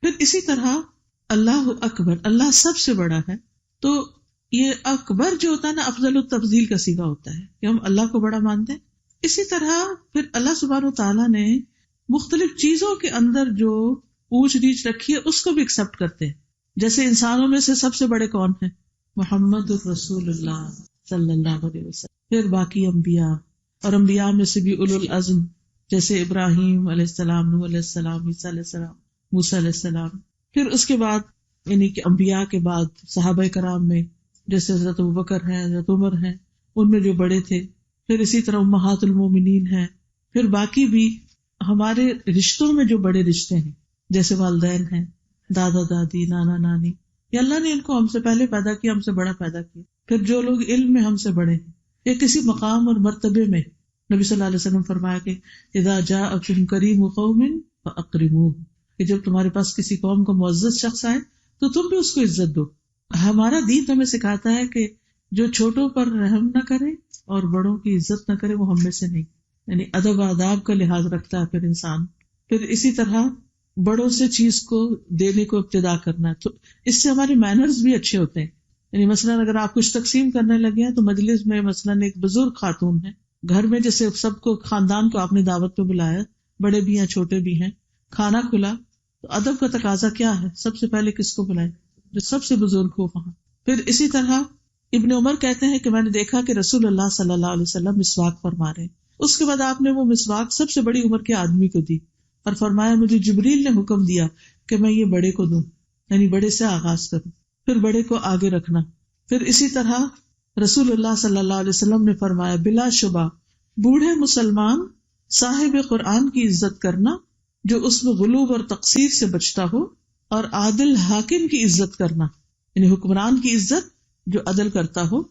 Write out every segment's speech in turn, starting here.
پھر اسی طرح اللہ اکبر، اللہ سب سے بڑا ہے، تو یہ اکبر جو ہوتا ہے نا افضل التفضیل کا صیغہ ہوتا ہے کہ ہم اللہ کو بڑا مانتے ہیں. اسی طرح پھر اللہ سبحانہ وتعالیٰ نے مختلف چیزوں کے اندر جو اونچ نیچ رکھی ہے اس کو بھی ایکسپٹ کرتے ہیں. جیسے انسانوں میں سے سب سے بڑے کون ہیں؟ محمد الرسول اللہ صلی اللہ علیہ وسلم. پھر باقی انبیاء، اور انبیاء میں سے بھی اولو العزم جیسے ابراہیم علیہ السلام، نوح علیہ السلام، عیسیٰ علیہ السلام، موسیٰ علیہ السلام. پھر اس کے بعد یعنی کہ انبیاء کے بعد صحابہ کرام میں جیسے حضرت ابوبکر ہیں، حضرت عمر ہیں، ان میں جو بڑے تھے. پھر اسی طرح امہات المومنین ہیں. پھر باقی بھی ہمارے رشتوں میں جو بڑے رشتے ہیں جیسے والدین ہیں، دادا دادی، نانا نانی، یا اللہ نے ان کو ہم سے پہلے پیدا کیا، ہم سے بڑا پیدا کیا. پھر جو لوگ علم میں ہم سے بڑے ہیں یا کسی مقام اور مرتبے میں، نبی صلی اللہ علیہ وسلم فرمایا کہ اذا جاءکم کریم قوم فاکرموہ، کہ جب تمہارے پاس کسی قوم کا معزز شخص آئے تو تم بھی اس کو عزت دو. ہمارا دین ہمیں سکھاتا ہے کہ جو چھوٹوں پر رحم نہ کرے اور بڑوں کی عزت نہ کرے وہ ہم میں سے نہیں، یعنی ادب آداب کا لحاظ رکھتا ہے پھر انسان. پھر اسی طرح بڑوں سے چیز کو دینے کو ابتدا کرنا، تو اس سے ہمارے مینرز بھی اچھے ہوتے ہیں. یعنی مثلاً اگر آپ کچھ تقسیم کرنے لگے ہیں تو مجلس میں مثلاً ایک بزرگ خاتون ہے گھر میں، جیسے سب کو خاندان کو آپ نے دعوت پہ بلایا، بڑے بھی ہیں چھوٹے بھی ہیں، کھانا کھلا، تو ادب کا تقاضا کیا ہے؟ سب سے پہلے کس کو بلائیں؟ جو سب سے بزرگ ہو وہاں. پھر اسی طرح ابن عمر کہتے ہیں کہ میں نے دیکھا کہ رسول اللہ صلی اللہ علیہ وسلم مسواک فرما رہے ہیں. اس کے بعد آپ نے وہ مسواک سب سے بڑی عمر کے آدمی کو دی اور فرمایا مجھے جبریل نے حکم دیا کہ میں یہ بڑے کو دوں، یعنی بڑے سے آغاز کروں، پھر بڑے کو آگے رکھنا. پھر اسی طرح رسول اللہ صلی اللہ علیہ وسلم نے فرمایا بلا شبہ بوڑھے مسلمان صاحب قرآن کی عزت کرنا جو اس میں غلوب اور تقصیر سے بچتا ہو، اور عادل حاکم کی عزت کرنا، یعنی حکمران کی عزت جو عدل کرتا ہو.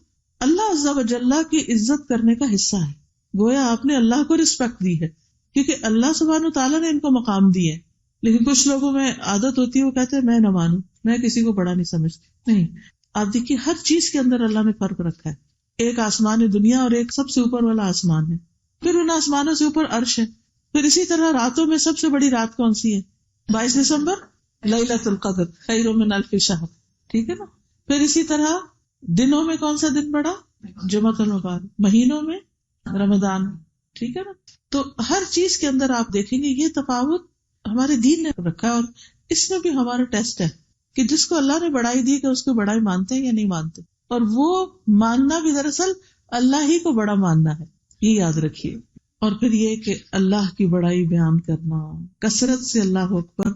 اللہ عز و جل کی عزت کرنے کا حصہ ہے. گویا آپ نے اللہ کو رسپیکٹ دی ہے کیونکہ اللہ سبحانہ تعالیٰ نے ان کو مقام دی ہے. لیکن کچھ لوگوں میں عادت ہوتی ہے، وہ کہتے ہیں میں نہ مانوں، میں کسی کو بڑا نہیں سمجھتی. نہیں، آپ دیکھیے ہر چیز کے اندر اللہ نے فرق رکھا ہے. ایک آسمان دنیا اور ایک سب سے اوپر والا آسمان ہے، پھر ان آسمانوں سے اوپر عرش ہے. پھر اسی طرح راتوں میں سب سے بڑی رات کون سی ہے؟ 22 دسمبر لیلۃ القدر خیر من الف شہر، ٹھیک ہے نا. پھر اسی طرح دنوں میں کون سا دن بڑا؟ جمعۃ المبارک. مہینوں میں رمضان، ٹھیک ہے نا. تو ہر چیز کے اندر آپ دیکھیں گے یہ تفاوت ہمارے دین نے رکھا ہے، اور اس میں بھی ہمارا ٹیسٹ ہے کہ جس کو اللہ نے بڑائی دی کہ اس کو بڑائی مانتے ہیں یا نہیں مانتے. اور وہ ماننا بھی دراصل اللہ ہی کو بڑا ماننا ہے، یہ یاد رکھیے. اور پھر یہ کہ اللہ کی بڑائی بیان کرنا، کثرت سے اللہ اکبر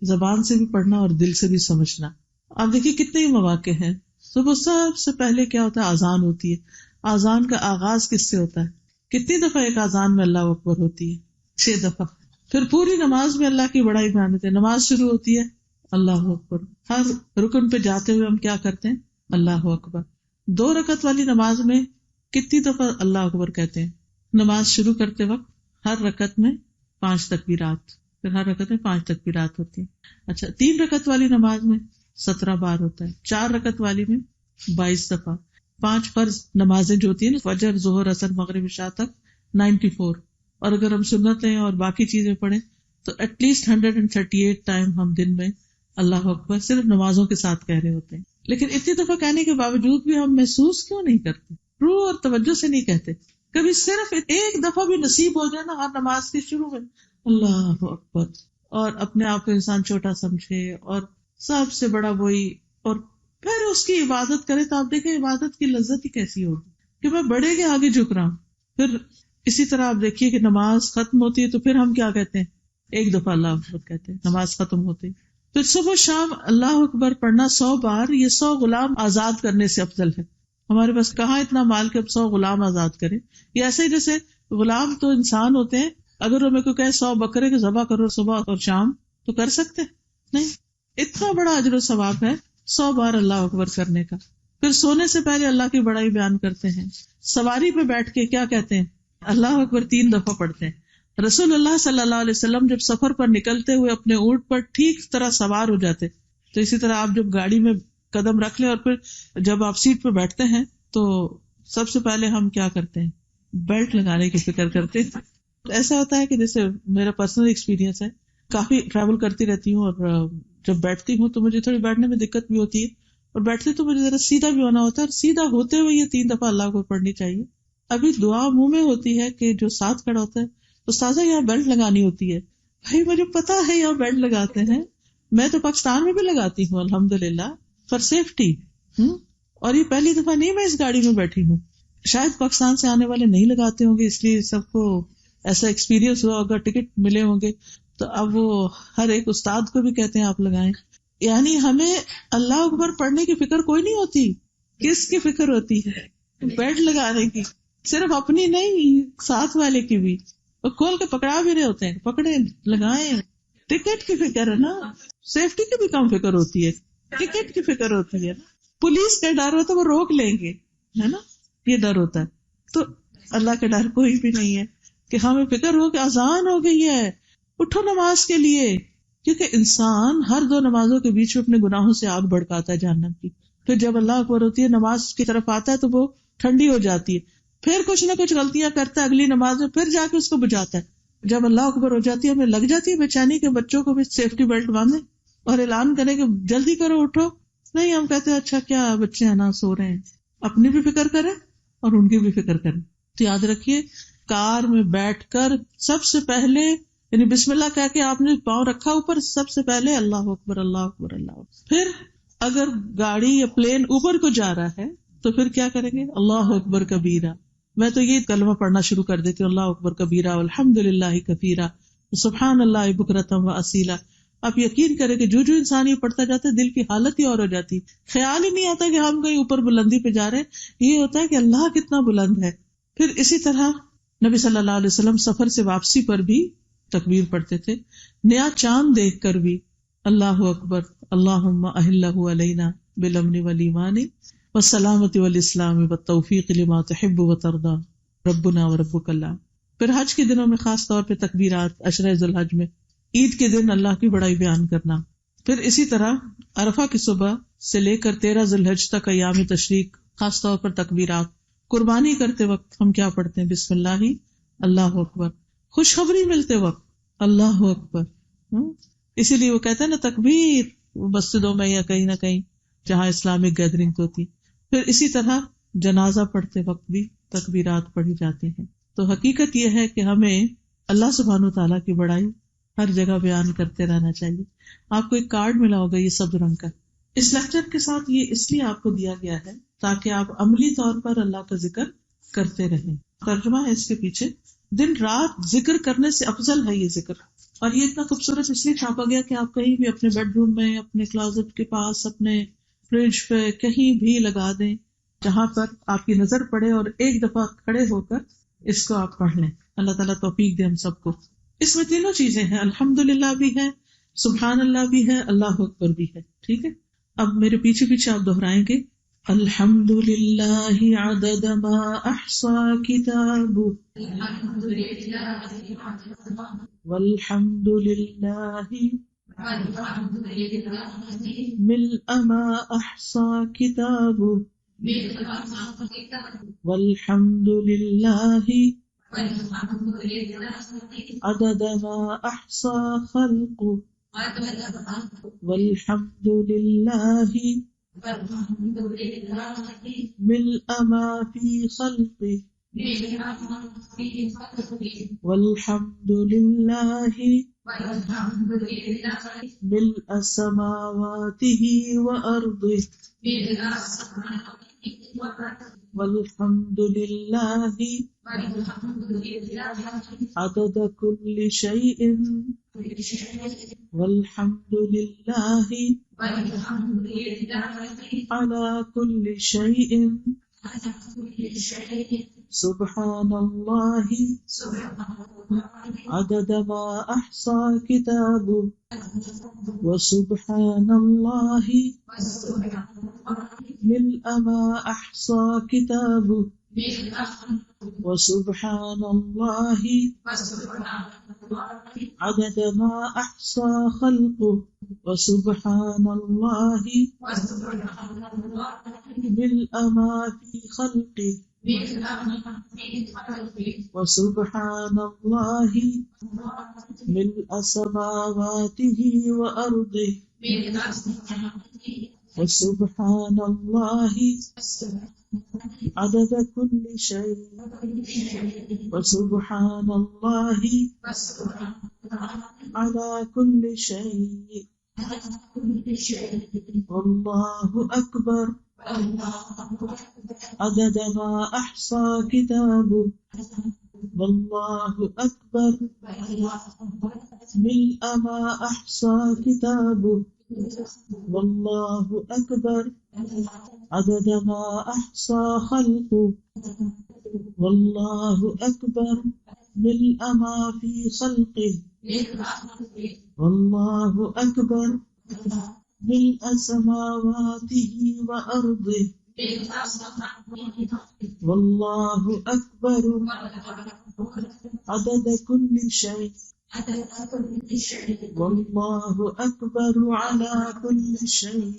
زبان سے بھی پڑھنا اور دل سے بھی سمجھنا. آپ دیکھیے کتنے ہی مواقع ہیں. صبح سب سے پہلے کیا ہوتا ہے؟ آذان ہوتی ہے. آذان کا آغاز کس سے ہوتا ہے؟ کتنی دفعہ ایک آذان میں اللہ اکبر ہوتی ہے؟ 6 دفعہ. پھر پوری نماز میں اللہ کی بڑائی بیان ہوتی ہے. نماز شروع ہوتی ہے اللہ اکبر، ہر رکن پہ جاتے ہوئے ہم کیا کرتے ہیں؟ اللہ اکبر. 2 رکعت والی نماز میں کتنی دفعہ اللہ اکبر کہتے ہیں؟ نماز شروع کرتے وقت ہر رکعت میں 5 تکبیرات، پھر ہر رکعت میں 5 تکبیرات ہوتی ہیں. اچھا 3 رکعت والی نماز میں 17 بار ہوتا ہے. 4 رکعت والی میں 22 دفعہ. 5 فرض نمازیں جو ہوتی ہیں نا، فجر، ظہر، عصر، مغرب، عشاء تک 94. اور اگر ہم سنتیں اور باقی چیزیں پڑھیں تو ایٹ لیسٹ 138 ٹائم ہم دن میں اللہ اکبر صرف نمازوں کے ساتھ کہہ رہے ہوتے ہیں. لیکن اتنی دفعہ کہنے کے باوجود بھی ہم محسوس کیوں نہیں کرتے؟ روح اور توجہ سے نہیں کہتے. کبھی صرف ایک دفعہ بھی نصیب ہو جائے نا ہر نماز کے شروع میں اللہ اکبر، اور اپنے آپ کو انسان چھوٹا سمجھے اور سب سے بڑا وہی، اور پھر اس کی عبادت کرے تو آپ دیکھیں عبادت کی لذت ہی کیسی ہوگی کہ میں بڑے کے آگے جھک رہا ہوں. پھر اسی طرح آپ دیکھیے کہ نماز ختم ہوتی ہے تو پھر ہم کیا کہتے ہیں؟ ایک دفعہ اللہ اکبر کہتے ہیں نماز ختم ہوتی. پھر صبح شام اللہ اکبر پڑھنا 100 بار، یہ 100 غلام آزاد کرنے سے افضل ہے. ہمارے پاس کہاں اتنا مال کہ اب 100 غلام آزاد کریں. یہ ایسے ہی جیسے غلام تو انسان ہوتے ہیں، اگر وہ میرے کو کہے 100 بکرے کے ذبح کرو صبح اور شام تو کر سکتے نہیں. اتنا بڑا اجر و ثواب ہے 100 بار اللہ اکبر کرنے کا. پھر سونے سے پہلے اللہ کی بڑائی بیان کرتے ہیں. سواری پہ بیٹھ کے کیا کہتے ہیں؟ اللہ اکبر 3 دفعہ پڑھتے ہیں. رسول اللہ صلی اللہ علیہ وسلم جب سفر پر نکلتے ہوئے اپنے اونٹ پر ٹھیک طرح سوار ہو جاتے، تو اسی طرح آپ جب گاڑی میں قدم رکھ لیں اور پھر جب آپ سیٹ پہ بیٹھتے ہیں تو سب سے پہلے ہم کیا کرتے ہیں؟ بیلٹ لگانے کی فکر کرتے ہیں. ایسا ہوتا ہے کہ جیسے میرا پرسنل ایکسپیرینس ہے کافی ٹریول کرتی رہتی ہوں، اور جب بیٹھتی ہوں تو مجھے تھوڑی بیٹھنے میں دقت بھی ہوتی ہے، اور بیٹھتی تو مجھے ذرا سیدھا بھی ہونا ہوتا ہے، اور سیدھا ہوتے ہوئے یہ 3 دفعہ اللہ کو پڑھنی چاہیے. ابھی دعا منہ میں ہوتی ہے کہ جو ساتھ کھڑا ہوتا ہے استاذہ یہاں بیلٹ لگانی ہوتی ہے. بھائی مجھے پتا ہے یہاں بیلٹ لگاتے ہیں، میں تو پاکستان میں بھی لگاتی ہوں الحمدللہ فار سیفٹی. اور یہ پہلی دفعہ نہیں میں اس گاڑی میں بیٹھی ہوں، شاید پاکستان سے آنے والے نہیں لگاتے ہوں گے، اس لیے سب کو ایسا ایکسپیرینس ہوا ہوگا، ٹکٹ ملے ہوں گے، تو اب وہ ہر ایک استاد کو بھی کہتے ہیں آپ لگائیں. یعنی ہمیں اللہ اکبر پڑھنے کی فکر کوئی نہیں ہوتی. کس کی فکر ہوتی ہے؟ بیلٹ لگانے کی. صرف اپنی نہیں، ساتھ والے کی بھی. وہ کھول کے پکڑا بھی رہے ہوتے ہیں، پکڑے لگائیں. ٹکٹ کی فکر ہے نا، سیفٹی کی بھی کم فکر ہوتی ہے، ٹکٹ کی فکر ہوتی ہے. پولیس کا ڈر ہوتا ہے وہ روک لیں گے، ہے نا، یہ ڈر ہوتا ہے. تو اللہ کا ڈر کوئی بھی نہیں ہے کہ ہمیں فکر ہو کہ اذان ہو گئی ہے اٹھو نماز کے لیے. کیونکہ انسان ہر 2 نمازوں کے بیچ میں اپنے گناہوں سے آگ بھڑکاتا ہے جہنم کی. پھر جب اللہ اکبر ہوتی ہے نماز کی طرف آتا ہے تو وہ ٹھنڈی ہو جاتی ہے، پھر کچھ نہ کچھ غلطیاں کرتا ہے اگلی نماز میں، پھر جا کے اس کو بجاتا ہے. جب اللہ اکبر ہو جاتی ہے ہمیں لگ جاتی ہے بے چینی کہ بچوں کو بھی سیفٹی بیلٹ باندھیں اور اعلان کریں کہ جلدی کرو اٹھو. نہیں، ہم کہتے ہیں اچھا کیا بچے ہیں نا سو رہے ہیں. اپنی بھی فکر کریں اور ان کی بھی فکر کریں. تو یاد رکھیے کار میں بیٹھ کر سب سے پہلے یعنی بسم اللہ کہہ کے آپ نے پاؤں رکھا اوپر، سب سے پہلے اللہ اکبر اللہ اکبر اللہ اکبر. پھر اگر گاڑی یا پلین اوپر کو جا رہا ہے تو پھر کیا کریں گے؟ اللہ اکبر کبیرہ. میں تو یہ کلمہ پڑھنا شروع کر دیتی ہوں، اللہ اکبر کبیرہ والحمد للہ کثیرہ سبحان اللہ بکرۃ واصیلا. آپ یقین کریں کہ جو انسان یہ پڑھتا جاتا ہے دل کی حالت ہی اور ہو جاتی، خیال ہی نہیں آتا کہ ہم کہیں اوپر بلندی پہ جا رہے ہیں، یہ ہوتا ہے کہ اللہ کتنا بلند ہے. پھر اسی طرح نبی صلی اللہ علیہ وسلم سفر سے واپسی پر بھی تکبیر پڑھتے تھے، نیا چاند دیکھ کر بھی اللہ اکبر اللہم اہلہ علینا بالامن والایمان والسلامۃ والاسلام والتوفیق لما تحب وترضى ربنا وربک اللہ. پھر حج کے دنوں میں خاص طور پہ تکبیرات، عشرہ ذی الحج میں، عید کے دن اللہ کی بڑائی بیان کرنا. پھر اسی طرح عرفہ کی صبح سے لے کر 13 ذی الحج تک ایام تشریق خاص طور پر تکبیرات. قربانی کرتے وقت ہم کیا پڑھتے ہیں؟ بسم اللہ اللہ اکبر. خوشخبری ملتے وقت اللہ اکبر. اسی لیے وہ کہتے ہیں نا تکبیر مسجدوں میں یا کہیں نہ کہیں جہاں اسلامک گیدرنگ ہوتی. پھر اسی طرح جنازہ پڑھتے وقت بھی تکبیرات پڑھی جاتی ہیں. تو حقیقت یہ ہے کہ ہمیں اللہ سبحانہ تعالیٰ کی بڑائی ہر جگہ بیان کرتے رہنا چاہیے. آپ کو ایک کارڈ ملا ہوگا یہ سبز رنگ کا، اس لیکچر کے ساتھ یہ اس لیے آپ کو دیا گیا ہے تاکہ آپ عملی طور پر اللہ کا ذکر کرتے رہیں. ترجمہ ہے اس کے پیچھے، دن رات ذکر کرنے سے افضل ہے یہ ذکر. اور یہ اتنا خوبصورت اس لیے چھاپا گیا کہ آپ کہیں بھی اپنے بیڈ روم میں، اپنے کلازٹ کے پاس، اپنے فریج پہ کہیں بھی لگا دیں جہاں پر آپ کی نظر پڑے، اور ایک دفعہ کھڑے ہو کر اس کو آپ پڑھ لیں. اللہ تعالیٰ توفیق دے ہم سب کو. اس میں تینوں چیزیں ہیں، الحمدللہ بھی ہے، سبحان اللہ بھی ہے، اللہ اکبر بھی ہے. ٹھیک ہے، اب میرے پیچھے پیچھے آپ دہرائیں گے الحمدللہ عدد ما احصى کتابہ والحمدللہ ملء ما احصى کتابہ والحمدللہ عدد ما احصى خلقہ والحمدللہ ملء ما فی خلقہ والحمدللہ ملء سماواتہ وارضہ والحمدللہ عدد کل شیء والحمدللہ علی کل شیء سبحان اللہ عدد ما احصى کتابہ وسبحان اللہ ملء ما احصى کتابہ وسبحان اللہ عدد ما احصى خلقہ وسبحان اللہ ملء ما فی خلقہ وسبحان اللہ ملء سماواته وأرضه وسبحان اللہ عدد كل شيء وسبحان اللہ على كل شيء والله أكبر عدد ما أحصى كتابه والله أكبر ملء ما أحصى كتابه والله أكبر عدد ما أحصى خلقه والله أكبر ملء ما في خلقه والله أكبر ملء سماواته وأرضه والله أكبر عدد كل شيء والله أكبر على كل شيء.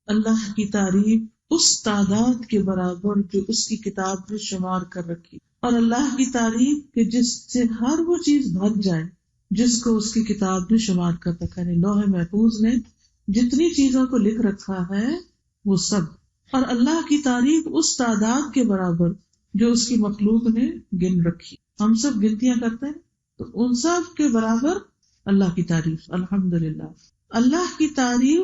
اللہ کی تعریف اس تعداد کے برابر جو اس کی کتاب میں شمار کر رکھی، اور اللہ کی تعریف کہ جس سے ہر وہ چیز بھر جائے جس کو اس کی کتاب نے شمار کر رکھا ہے. لوح محفوظ نے جتنی چیزوں کو لکھ رکھا ہے وہ سب، اور اللہ کی تعریف اس تعداد کے برابر جو اس کی مخلوق نے گن رکھی. ہم سب گنتیاں کرتے ہیں تو ان سب کے برابر اللہ کی تعریف. الحمدللہ اللہ کی تعریف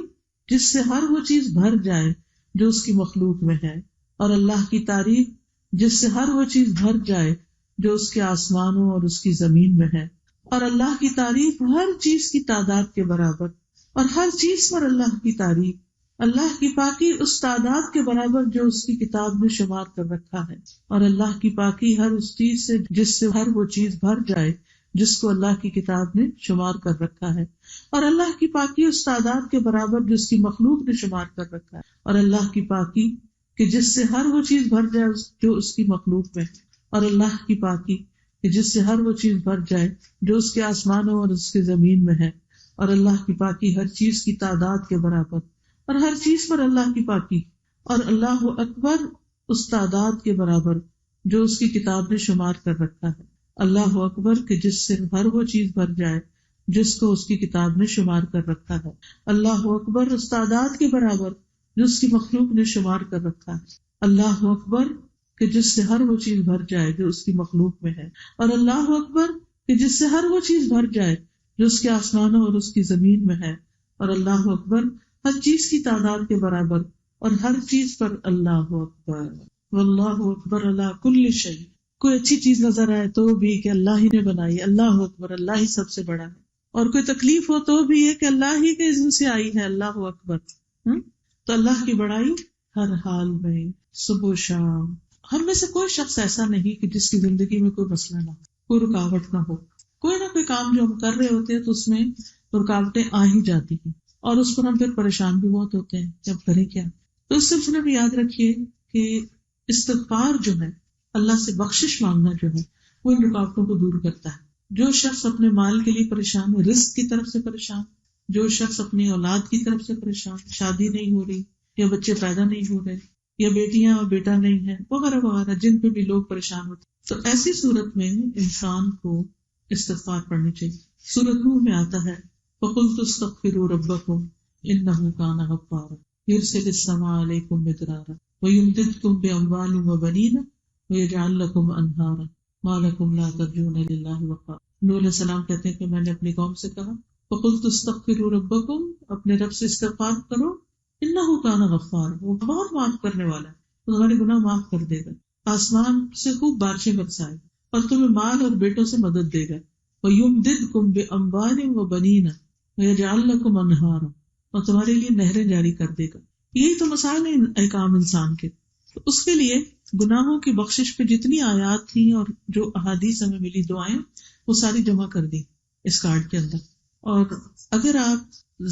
جس سے ہر وہ چیز بھر جائے جو اس کی مخلوق میں ہے، اور اللہ کی تعریف جس سے ہر وہ چیز بھر جائے جو اس کے آسمانوں اور اس کی زمین میں ہے، اور اللہ کی تعریف ہر چیز کی تعداد کے برابر، اور ہر چیز پر اللہ کی تعریف. اللہ کی پاکی اس تعداد کے برابر جو اس کی کتاب میں شمار کر رکھا ہے، اور اللہ کی پاکی ہر اس چیز سے جس سے ہر وہ چیز بھر جائے جس کو اللہ کی کتاب نے شمار کر رکھا ہے، اور اللہ کی پاکی اس تعداد کے برابر جو اس کی مخلوق نے شمار کر رکھا ہے، اور اللہ کی پاکی کہ جس سے ہر وہ چیز بھر جائے جو اس کی مخلوق میں ہے، اور اللہ کی پاکی کہ جس سے ہر وہ چیز بھر جائے جو اس کے آسمانوں اور اس کے زمین میں ہے، اور اللہ کی پاکی ہر چیز کی تعداد کے برابر، اور ہر چیز پر اللہ کی پاکی، اور اللہ اکبر اس تعداد کے برابر جو اس کی کتاب نے شمار کر رکھا ہے. اللہ اکبر کہ جس سے ہر وہ چیز بھر جائے جس کو اس کی کتاب نے شمار کر رکھا ہے. اللہ اکبر اس تعداد کے برابر جو اس کی مخلوق نے شمار کر رکھا ہے. اللہ اکبر کہ جس سے ہر وہ چیز بھر جائے جو اس کی مخلوق میں ہے، اور اللہ اکبر کہ جس سے ہر وہ چیز بھر جائے جو اس کے آسمانوں اور اس کی زمین میں ہے، اور اللہ اکبر ہر چیز کی تعداد کے برابر، اور ہر چیز پر اللہ اکبر. واللہ اکبر علی کل شیء. کوئی اچھی چیز نظر آئے تو بھی کہ اللہ ہی نے بنائی، اللہ اکبر، اللہ ہی سب سے بڑا ہے. اور کوئی تکلیف ہو تو بھی یہ کہ اللہ ہی کے اذن سے آئی ہے، اللہ اکبر. تو اللہ کی بڑائی ہر حال میں، صبح و شام. ہم میں سے کوئی شخص ایسا نہیں کہ جس کی زندگی میں کوئی مسئلہ نہ ہو، کوئی رکاوٹ نہ ہو. کوئی نہ کوئی کام جو ہم کر رہے ہوتے ہیں تو اس میں رکاوٹیں آ ہی جاتی ہیں، اور اس پر ہم پھر پریشان بھی بہت ہوتے ہیں کہ اب کریں کیا. تو اس سلسلے میں یاد رکھیے کہ استغفار جو ہے، اللہ سے بخشش مانگنا جو ہے، وہ ان رکاوٹوں کو دور کرتا ہے. جو شخص اپنے مال کے لیے پریشان ہے، رزق کی طرف سے پریشان، جو شخص اپنی اولاد کی طرف سے پریشان، شادی نہیں ہو رہی یا بچے پیدا نہیں ہو رہے یا بیٹیاں اور بیٹا نہیں ہے وغیرہ وغیرہ، جن پہ بھی لوگ پریشان ہوتے، تو ایسی صورت میں انسان کو استغفار پڑھنی چاہیے. سورۃ نوح میں آتا ہے فَقُلْتُ اسْتَغْفِرُوا رَبَّكُمْ إِنَّهُ كَانَ غَفَّارًا يُرْسِلِ السَّمَاءَ عَلَيْكُمْ مِدْرَارًا وَيُمْدِدْكُمْ بِأَمْوَالٍ وَبَنِينَ وَيَجْعَلْ لَكُمْ أَنْهَارًا مَا لَكُمْ لَا تَرْجُونَ لِلَّهِ وَقَارًا. نوح علیہ السلام کہتے ہیں کہ میں نے اپنی قوم سے کہا فَقُلْتُ اسْتَغْفِرُوا رَبَّكُمْ، اپنے رب سے استغفار کرو، إِنَّهُ كَانَ غَفَّارًا، وہ بہت معاف کرنے والا ہے، وہ تمہارے گناہ معاف کر دے گا، آسمان سے خوب بارشیں برسائے گا، اور تمہیں مال اور بیٹوں سے مدد دے گا. وَيُمْدِدْكُمْ بِأَمْوَالٍ وَبَنِينَ وَيَجْعَلْ لَكُمْ أَنْهَارًا، اور تمہارے لیے نہریں جاری کر دے گا. یہی تو مسائل ہیں احکام انسان کے. تو اس کے لیے گناہوں کی بخشش پہ جتنی آیات تھیں اور جو احادیث ہمیں ملی دعائیں، وہ ساری جمع کر دی اس کارڈ کے اندر. اور اگر آپ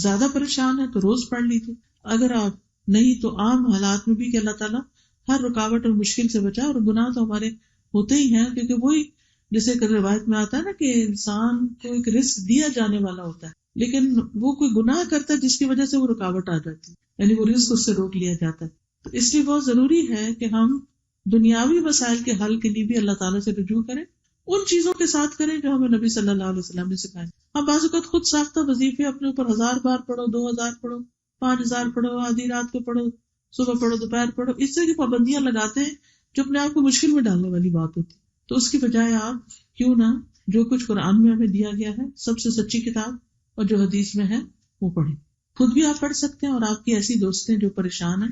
زیادہ پریشان ہیں تو روز پڑھ لیجیے، اگر آپ نہیں تو عام حالات میں بھی کہ اللہ تعالیٰ ہر رکاوٹ اور مشکل سے بچا. اور گناہ تو ہمارے ہوتے ہی ہیں، کیونکہ وہی جیسے کہ روایت میں آتا ہے نا کہ انسان کو ایک رزق دیا جانے والا ہوتا ہے، لیکن وہ کوئی گناہ کرتا ہے جس کی وجہ سے وہ رکاوٹ آ جاتی ہے، یعنی وہ رزق اس سے روک لیا جاتا ہے. تو اس لیے بہت ضروری ہے کہ ہم دنیاوی مسائل کے حل کے لیے بھی اللہ تعالیٰ سے رجوع کریں، ان چیزوں کے ساتھ کریں جو ہمیں نبی صلی اللہ علیہ وسلم نے سکھائے. ہم بعض اوقات خود ساختہ وظیفے اپنے اوپر 1000 بار پڑھو، 2000 پڑھو، 5000 پڑھو، آدھی رات کو پڑھو، صبح پڑھو، دوپہر پڑھو، اس طرح کی پابندیاں لگاتے ہیں جو اپنے آپ کو مشکل میں ڈالنے والی بات ہوتی. تو اس کی بجائے آپ کیوں نہ جو کچھ قرآن میں ہمیں دیا گیا ہے، سب سے سچی کتاب، اور جو حدیث میں ہے وہ پڑھیں. خود بھی آپ پڑھ سکتے ہیں، اور آپ کی ایسی دوستیں جو پریشان ہیں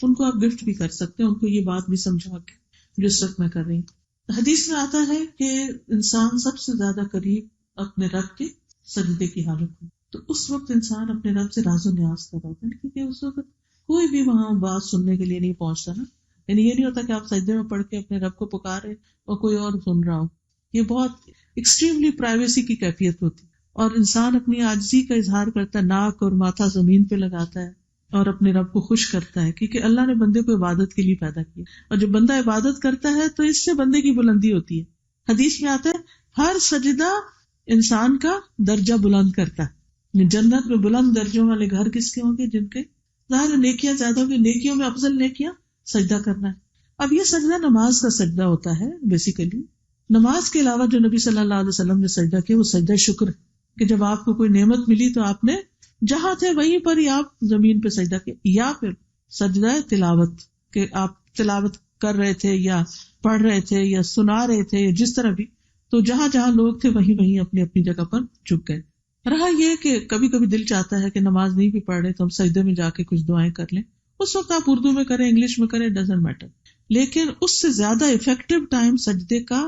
ان کو آپ گفٹ بھی کر سکتے ہیں، ان کو یہ بات بھی سمجھا کے جو اس وقت میں کر رہی ہوں. حدیث میں آتا ہے کہ انسان سب سے زیادہ قریب اپنے رب کے سجدے کی حالت میں، تو اس وقت انسان اپنے رب سے راز و نیاز کر رہا ہوتا ہے، کیونکہ اس وقت کوئی بھی وہاں بات سننے کے لیے نہیں پہنچتا نا. یعنی یہ نہیں ہوتا کہ آپ سجدے میں پڑھ کے اپنے رب کو پکارے اور کوئی اور سن رہا ہو. یہ بہت ایکسٹریملی پرائیویسی کی کیفیت ہوتی، اور انسان اپنی عاجزی کا اظہار کرتا ہے، ناک اور ماتھا زمین پہ لگاتا ہے اور اپنے رب کو خوش کرتا ہے، کیونکہ اللہ نے بندے کو عبادت کے لیے پیدا کیا، اور جب بندہ عبادت کرتا ہے تو اس سے بندے کی بلندی ہوتی ہے. حدیث میں آتا ہے ہر سجدہ انسان کا درجہ بلند کرتا ہے. جنت میں بلند درجوں والے گھر کس کے ہوں گے؟ جن کے ظاہر نیکیاں زیادہ ہوں گی. نیکیوں میں افضل نیکیاں سجدہ کرنا ہے. اب یہ سجدہ نماز کا سجدہ ہوتا ہے بیسیکلی. نماز کے علاوہ جو نبی صلی اللہ علیہ وسلم نے سجدہ کیا وہ سجدہ شکر ہے، کہ جب آپ کو کوئی نعمت ملی تو آپ نے جہاں تھے وہیں پر ہی آپ زمین پہ سجدہ کیا. یا پھر سجدہ تلاوت، کہ آپ تلاوت کر رہے تھے یا پڑھ رہے تھے یا سنا رہے تھے یا جس طرح بھی، تو جہاں جہاں لوگ تھے وہیں وہیں اپنی اپنی جگہ پر جھک گئے. رہا یہ کہ کبھی کبھی دل چاہتا ہے کہ نماز نہیں بھی پڑھ رہے تو ہم سجدے میں جا کے کچھ دعائیں کر لیں. اس وقت آپ اردو میں کریں، انگلش میں کریں، ڈزنٹ میٹر. لیکن اس سے زیادہ افیکٹو ٹائم سجدے کا،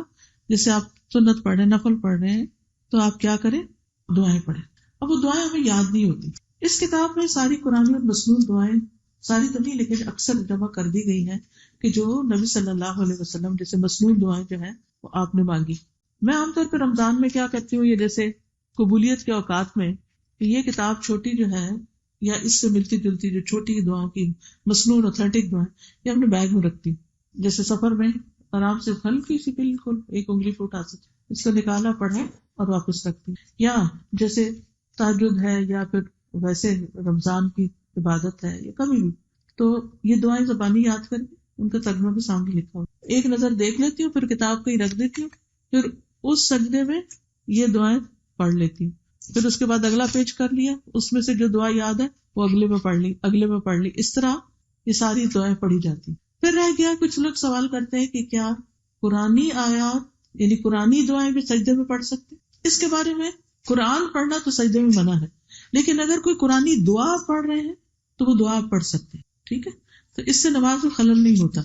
جیسے آپ سنت پڑھ رہے ہیں، نفل پڑھ رہے ہیں، تو آپ کیا کریں؟ دعائیں پڑھیں. اب وہ دعائیں ہمیں یاد نہیں ہوتی. اس کتاب میں ساری قرآنی اور مسنون دعائیں، ساری تو نہیں لیکن اکثر جمع کر دی گئی ہیں کہ جو نبی صلی اللہ علیہ وسلم جیسے مسنون دعائیں جو ہیں وہ آپ نے مانگی. میں عام طور پہ رمضان میں کیا کرتی ہوں، یہ جیسے قبولیت کے اوقات میں یہ کتاب چھوٹی جو ہے یا اس سے ملتی جلتی جو چھوٹی دعاؤں کی مسنون اوتھینٹک دعائیں یہ اپنے بیگ میں رکھتی ہوں. جیسے سفر میں آرام سے ہلکی سی بالکل ایک انگلی پہ اٹھا سکتی، اس کو نکالا، پڑھا اور واپس رکھتی. یا جیسے تہجد ہے یا پھر ویسے رمضان کی عبادت ہے یا کبھی بھی، تو یہ دعائیں زبانی یاد کر کے ان کا ترجمہ بھی سامنے لکھا ہو، ایک نظر دیکھ لیتی ہوں، پھر کتاب کہیں رکھ دیتی ہوں، پھر اس سجدے میں یہ دعائیں پڑھ لیتی ہوں. پھر اس کے بعد اگلا پیج کر لیا، اس میں سے جو دعا یاد ہے وہ اگلے میں پڑھ لی، اگلے میں پڑھ لی. اس طرح یہ ساری دعائیں پڑھی جاتی. پھر رہ گیا کچھ لوگ سوال کرتے ہیں کہ کیا قرآنی آیات یعنی قرآنی دعائیں بھی سجدے میں پڑھ سکتے؟ اس کے بارے میں قرآن پڑھنا تو سجدے میں منع ہے، لیکن اگر کوئی قرآنی دعا پڑھ رہے ہیں تو وہ دعا پڑھ سکتے ہیں. ٹھیک ہے، تو اس سے نماز میں خلل نہیں ہوتا.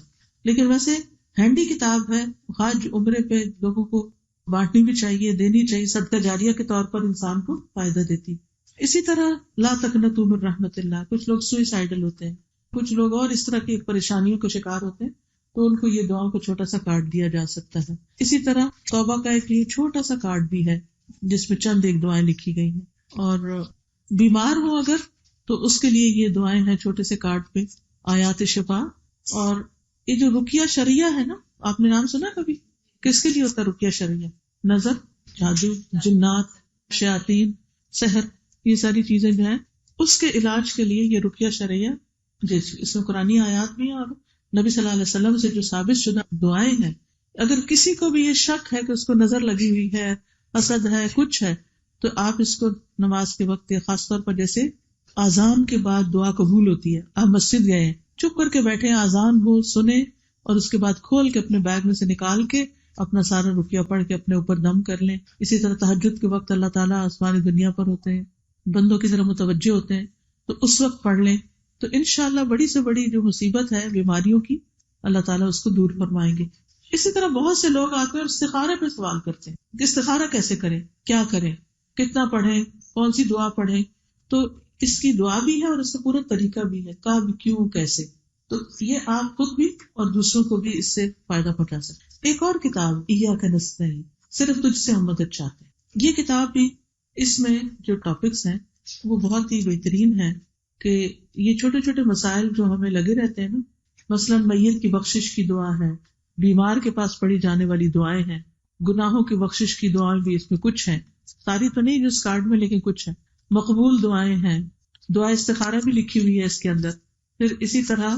لیکن ویسے ہینڈی کتاب ہے، حج عمرے پہ لوگوں کو بانٹنی بھی چاہیے، دینی چاہیے، صدقہ جاریہ کے طور پر انسان کو فائدہ دیتی. اسی طرح لا تقنطوا من رحمت اللہ، کچھ لوگ سوئسائڈل ہوتے ہیں، کچھ لوگ اور اس طرح کی پریشانیوں کا شکار ہوتے ہیں، تو ان کو یہ دعاؤں کو چھوٹا سا کارڈ دیا جا سکتا ہے. اسی طرح توبہ کا ایک یہ چھوٹا سا کارڈ بھی ہے جس میں چند ایک دعائیں لکھی گئی ہیں. اور بیمار ہو اگر تو اس کے لیے یہ دعائیں ہیں چھوٹے سے کارڈ پہ، آیات شفا. اور یہ جو رقیہ شرعیہ ہے نا، آپ نے نام سنا کبھی؟ کس کے لیے ہوتا ہے رقیہ شرعیہ؟ نظر، جادو، جنات، شیاطین، سحر، یہ ساری چیزیں جو ہیں اس کے علاج کے لیے یہ رقیہ شرعیہ، جس اس میں قرآنی آیات بھی ہیں اور نبی صلی اللہ علیہ وسلم سے جو ثابت شدہ دعائیں ہیں. اگر کسی کو بھی یہ شک ہے کہ اس کو نظر لگی ہوئی ہے، حسد ہے، کچھ ہے، تو آپ اس کو نماز کے وقت خاص طور پر جیسے اذان کے بعد دعا قبول ہوتی ہے، آپ مسجد گئے ہیں، چپ کر کے بیٹھے ہیں، اذان ہو، سنے، اور اس کے بعد کھول کے اپنے بیگ میں سے نکال کے اپنا سارا رقیہ پڑھ کے اپنے اوپر دم کر لیں. اسی طرح تہجد کے وقت اللہ تعالیٰ آسمانی دنیا پر ہوتے ہیں، بندوں کی طرح متوجہ ہوتے ہیں، تو اس وقت پڑھ لیں، تو انشاءاللہ بڑی سے بڑی جو مصیبت ہے بیماریوں کی اللہ تعالیٰ اس کو دور فرمائیں گے. اسی طرح بہت سے لوگ آتے ہیں اور استخارے پہ سوال کرتے ہیں کہ استخارہ کیسے کریں، کیا کریں، کتنا پڑھیں، کون سی دعا پڑھیں. تو اس کی دعا بھی ہے اور اس کا پورا طریقہ بھی ہے، کب، کیوں، کیسے. تو یہ آپ خود بھی اور دوسروں کو بھی اس سے فائدہ پہنچا سکتے. ایک اور کتاب ایاک نستعین، صرف تجھ سے ہم مدد چاہتے ہیں. یہ کتاب بھی، اس میں جو ٹاپکس ہیں وہ بہت ہی بہترین ہیں کہ یہ چھوٹے چھوٹے مسائل جو ہمیں لگے رہتے ہیں نا، مثلاً میت کی بخشش کی دعا ہے، بیمار کے پاس پڑھی جانے والی دعائیں ہیں، گناہوں کی بخشش کی دعائیں بھی اس میں کچھ ہیں، ساری تو نہیں جو اس کارڈ میں لیکن کچھ ہیں، مقبول دعائیں ہیں، دعا استخارہ بھی لکھی ہوئی ہے اس کے اندر. پھر اسی طرح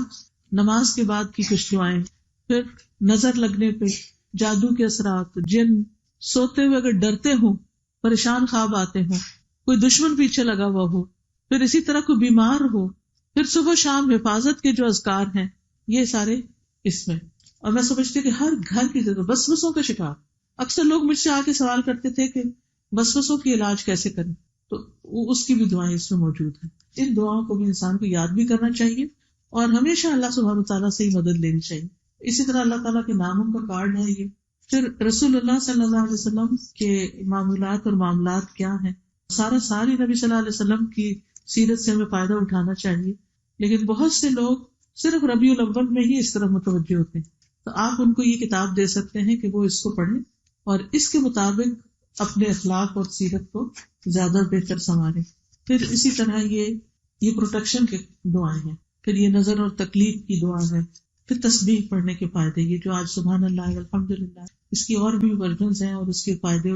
نماز کے بعد کی کچھ دعائیں، پھر نظر لگنے پہ، جادو کے اثرات، جن، سوتے ہوئے اگر ڈرتے ہوں، پریشان خواب آتے ہوں، کوئی دشمن پیچھے لگا ہوا ہو، پھر اسی طرح کوئی بیمار ہو، پھر صبح شام حفاظت کے جو اذکار ہیں، یہ سارے اس میں. اور میں سمجھتی ہوں کہ ہر گھر کی ضرورت. وسوسوں کا شکار اکثر لوگ مجھ سے آ کے سوال کرتے تھے کہ وسوسوں کی علاج کیسے کریں، تو اس کی بھی دعائیں اس میں موجود ہیں. ان دعاؤں کو بھی انسان کو یاد بھی کرنا چاہیے اور ہمیشہ اللہ سبحانہ وتعالیٰ سے ہی مدد لینی چاہیے. اسی طرح اللہ تعالیٰ کے ناموں کا کارڈ ہے یہ. پھر رسول اللہ صلی اللہ علیہ وسلم کے معمولات اور معاملات کیا ہیں، ساری نبی صلی اللہ علیہ وسلم کی سیرت سے ہمیں فائدہ اٹھانا چاہیے. لیکن بہت سے لوگ صرف ربیع الاول میں ہی اس طرف متوجہ ہوتے ہیں، تو آپ ان کو یہ کتاب دے سکتے ہیں کہ وہ اس کو پڑھیں اور اس کے مطابق اپنے اخلاق اور سیرت کو زیادہ بہتر سنواریں. پھر اسی طرح یہ پروٹیکشن کے دعائیں ہیں، پھر یہ نظر اور تکلیف کی دعا ہے، پھر تسبیح پڑھنے کے فائدے، یہ جو آج سبحان اللہ الحمدللہ، اس کی اور بھی ورژنز ہیں اور اس کے فائدے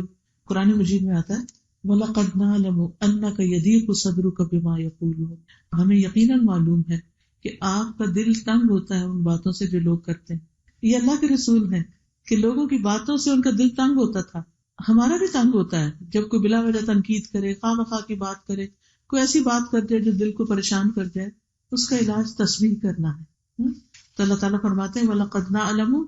قرآن مجید میں آتا ہے وَلَقَدْ نَعْلَمُ أَنَّكَ يَضِيقُ صَدْرُكَ بِمَا يَقُولُونَ. ہمیں یقیناً معلوم ہے کہ آپ کا دل تنگ ہوتا ہے ان باتوں سے جو لوگ کرتے ہیں. یہ اللہ کے رسول ہیں کہ لوگوں کی باتوں سے ان کا دل تنگ ہوتا تھا. ہمارا بھی تنگ ہوتا ہے جب کوئی بلا وجہ تنقید کرے، خواہ مخواہ کی بات کرے، کوئی ایسی بات کر جائے جو دل کو پریشان کر جائے. اس کا علاج تسبیح کرنا ہے. تو اللہ تعالیٰ فرماتے ہیں وَلَقَدْ نَعْلَمُ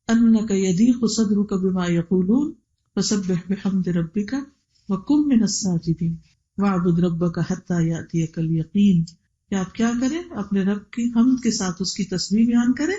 أَنَّكَ يَضِيقُ صَدْرُكَ بِمَا يَقُولُونَ فَسَبِّحْ بِحَمْدِ رَبِّكَ وَكُن مِّنَ السَّاجِدِينَ وَاعْبُدْ رَبَّكَ حَتَّىٰ يَأْتِيَكَ الْيَقِينُ. کہ آپ کیا کریں، اپنے رب کی حمد کے ساتھ اس کی تسبیح بیان کریں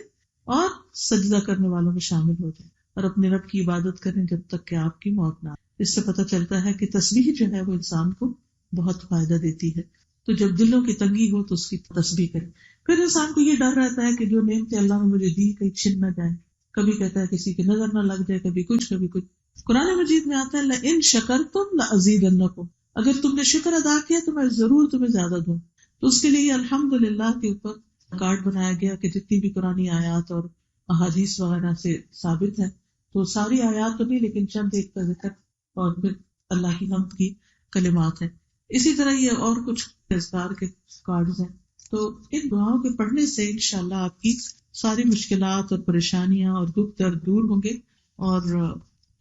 اور سجدہ کرنے والوں میں شامل ہو جائیں اور اپنے رب کی عبادت کریں جب تک کہ آپ کی موت نہ آئے. اس سے پتہ چلتا ہے کہ تسبیح جو ہے وہ انسان کو بہت فائدہ دیتی ہے. تو جب دلوں کی تنگی ہو تو اس کی تسبیح کریں. پھر انسان کو یہ ڈر رہتا ہے کہ جو نعمتیں اللہ نے مجھے دی کہیں چھن نہ جائیں. کبھی کہتا ہے کسی کی نظر نہ لگ جائے، کبھی کچھ کبھی کچھ. قرآن مجید میں آتا ہے لَإِن شَكَرْتُمْ لَأَزِيدَنَّكُمْ، اگر تم نے شکر ادا کیا تو میں ضرور تمہیں زیادہ دوں. تو اس کے لیے الحمدللہ کے اوپر کارڈ بنایا گیا کہ جتنی بھی قرآن آیات اور احادیث وغیرہ سے ثابت ہے، تو ساری آیات تو نہیں لیکن چند ایک کا ذکر اور پھر اللہ کی حمد کی کلمات ہیں. اسی طرح یہ اور کچھ اذکار کے کارڈز ہیں. تو ان دعاؤں کے پڑھنے سے انشاءاللہ آپ کی ساری مشکلات اور پریشانیاں اور دکھ درد دور ہوں گے، اور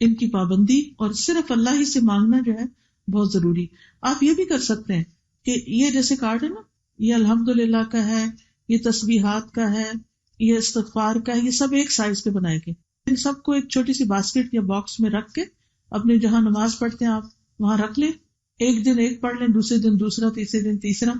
ان کی پابندی اور صرف اللہ ہی سے مانگنا جو ہے بہت ضروری. آپ یہ بھی کر سکتے ہیں کہ یہ جیسے کارڈ ہے نا، یہ الحمدللہ کا ہے، یہ تسبیحات کا ہے، یہ استغفار کا ہے، یہ سب ایک سائز پہ بنائے گے. ان سب کو ایک چھوٹی سی باسکٹ یا باکس میں رکھ کے اپنے جہاں نماز پڑھتے ہیں آپ وہاں رکھ لیں. ایک دن ایک پڑھ لیں، دوسرے دن دوسرا، تیسرے دن تیسرا.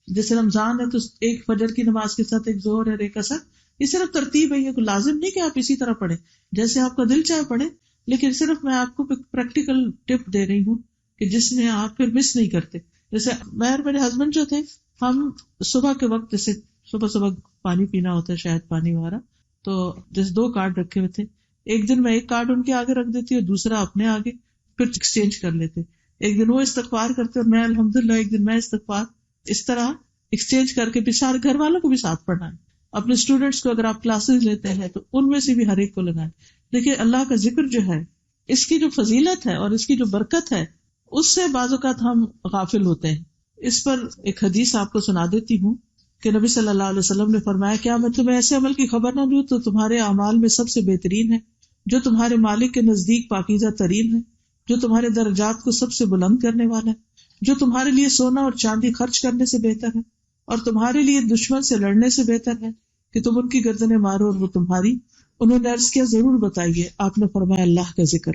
جیسے رمضان ہے تو ایک فجر کی نماز کے ساتھ ایک ظہر اور ایک عصر. یہ صرف ترتیب ہے، یہ کوئی لازم نہیں کہ آپ اسی طرح پڑھیں، جیسے آپ کا دل چاہے پڑھیں. لیکن صرف میں آپ کو پریکٹیکل ٹپ دے رہی ہوں کہ جس میں آپ پھر مس نہیں کرتے. جیسے میں اور میرے ہسبینڈ جو تھے، ہم صبح کے وقت جیسے صبح پانی پینا ہوتا ہے، شاید پانی وغیرہ، تو جیسے 2 کارڈ رکھے ہوئے تھے. ایک دن میں ایک کارڈ ان کے آگے رکھ دیتی اور دوسرا اپنے آگے، پھر ایکسچینج کر لیتے. ایک دن وہ استغفار کرتے اور میں الحمدللہ، ایک دن میں استغفار. اس طرح ایکسچینج کر کے پھر سارے گھر والوں کو بھی ساتھ پڑھنا ہے. اپنے اسٹوڈینٹس کو اگر آپ کلاسز لیتے ہیں تو ان میں سے بھی ہر ایک کو لگائیں. دیکھیے اللہ کا ذکر جو ہے، اس کی جو فضیلت ہے اور اس کی جو برکت ہے، اس سے بعض اوقات ہم غافل ہوتے ہیں. اس پر ایک حدیث آپ کو سنا دیتی ہوں کہ نبی صلی اللہ علیہ وسلم نے فرمایا، کیا میں تمہیں ایسے عمل کی خبر نہ دوں تو تمہارے اعمال میں سب سے بہترین ہے، جو تمہارے مالک کے نزدیک پاکیزہ ترین ہے، جو تمہارے درجات کو سب سے بلند کرنے والا ہے، جو تمہارے لیے سونا اور چاندی خرچ کرنے سے بہتر ہے، اور تمہارے لیے دشمن سے لڑنے سے بہتر ہے کہ تم ان کی گردنیں مارو اور وہ تمہاری. انہوں نے عرض کیا ضرور بتائیے. آپ نے فرمایا اللہ کا ذکر.